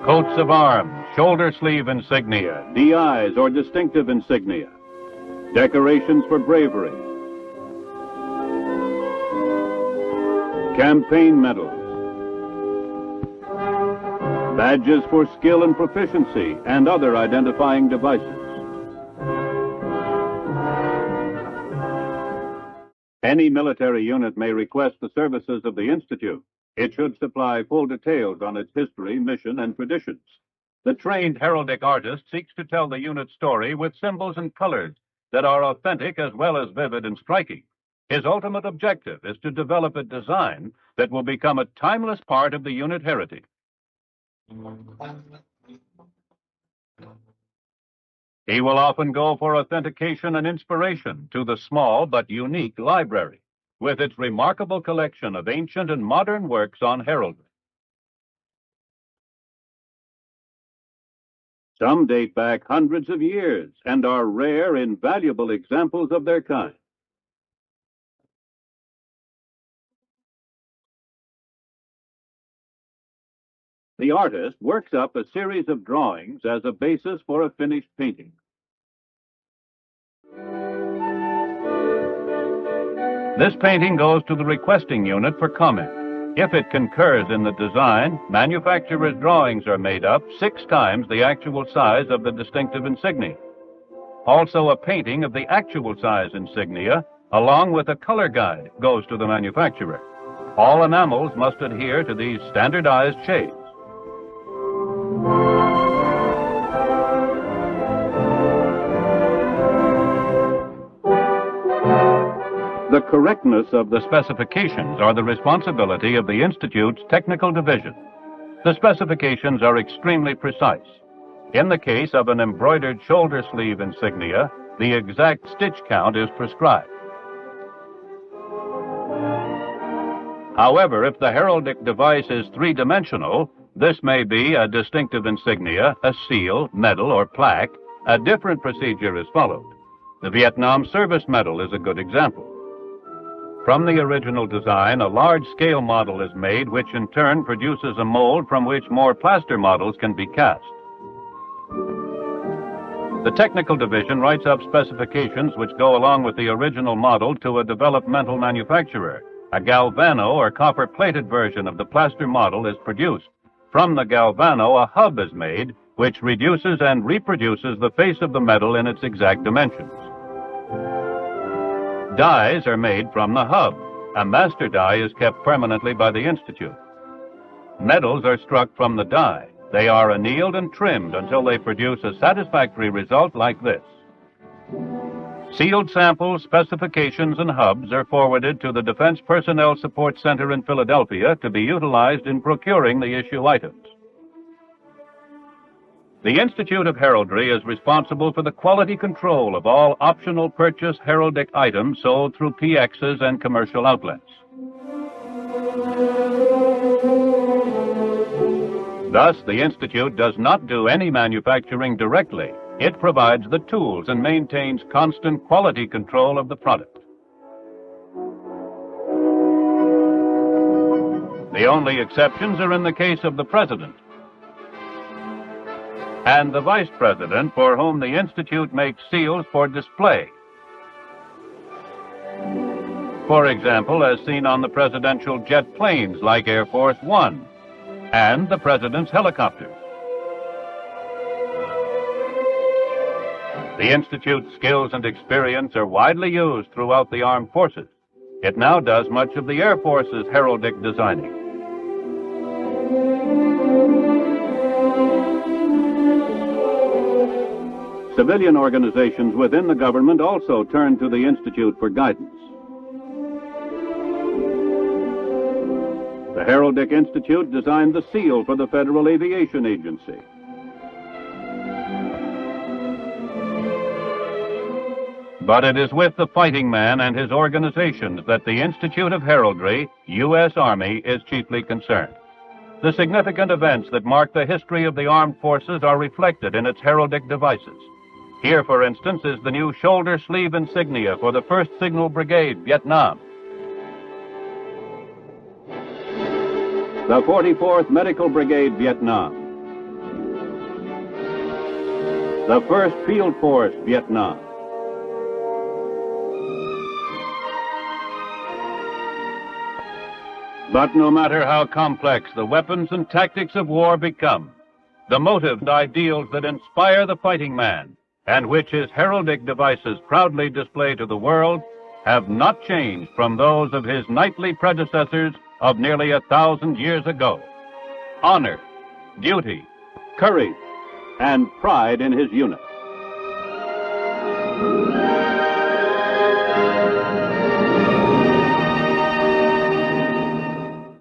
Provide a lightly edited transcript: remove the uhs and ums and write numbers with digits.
coats of arms, shoulder sleeve insignia, DIs or distinctive insignia, decorations for bravery, campaign medals, badges for skill and proficiency, and other identifying devices. Any military unit may request the services of the Institute. It should supply full details on its history, mission, and traditions. The trained heraldic artist seeks to tell the unit's story with symbols and colors that are authentic as well as vivid and striking. His ultimate objective is to develop a design that will become a timeless part of the unit heritage. He will often go for authentication and inspiration to the small but unique library, with its remarkable collection of ancient and modern works on heraldry. Some date back hundreds of years and are rare, invaluable examples of their kind. The artist works up a series of drawings as a basis for a finished painting. This painting goes to the requesting unit for comment. If it concurs in the design, manufacturer's drawings are made up 6 times the actual size of the distinctive insignia. Also, a painting of the actual size insignia, along with a color guide, goes to the manufacturer. All enamels must adhere to these standardized shades. The correctness of the specifications are the responsibility of the Institute's technical division. The specifications are extremely precise. In the case of an embroidered shoulder sleeve insignia, the exact stitch count is prescribed. However, if the heraldic device is 3-dimensional, this may be a distinctive insignia, a seal, medal, or plaque. A different procedure is followed. The Vietnam Service Medal is a good example. From the original design, a large-scale model is made, which in turn produces a mold from which more plaster models can be cast. The technical division writes up specifications which go along with the original model to a developmental manufacturer. A galvano or copper-plated version of the plaster model is produced. From the galvano, a hub is made, which reduces and reproduces the face of the medal in its exact dimensions. Dies are made from the hub. A master die is kept permanently by the Institute. Medals are struck from the die. They are annealed and trimmed until they produce a satisfactory result like this. Sealed samples, specifications, and hubs are forwarded to the Defense Personnel Support Center in Philadelphia to be utilized in procuring the issue items. The Institute of Heraldry is responsible for the quality control of all optional purchase heraldic items sold through PXs and commercial outlets. Thus, the Institute does not do any manufacturing directly. It provides the tools and maintains constant quality control of the product. The only exceptions are in the case of the President and the Vice President, for whom the Institute makes seals for display. For example, as seen on the presidential jet planes like Air Force One and the President's helicopters. The Institute's skills and experience are widely used throughout the armed forces. It now does much of the Air Force's heraldic designing. Civilian organizations within the government also turn to the Institute for guidance. The Heraldic Institute designed the seal for the Federal Aviation Agency. But it is with the fighting man and his organizations that the Institute of Heraldry, U.S. Army, is chiefly concerned. The significant events that mark the history of the armed forces are reflected in its heraldic devices. Here, for instance, is the new shoulder sleeve insignia for the 1st Signal Brigade, Vietnam. The 44th Medical Brigade, Vietnam. the 1st Field Force, Vietnam. But no matter how complex the weapons and tactics of war become, the motives and ideals that inspire the fighting man, and which his heraldic devices proudly display to the world, have not changed from those of his knightly predecessors of nearly 1,000 years ago. Honor, duty, courage, and pride in his unit.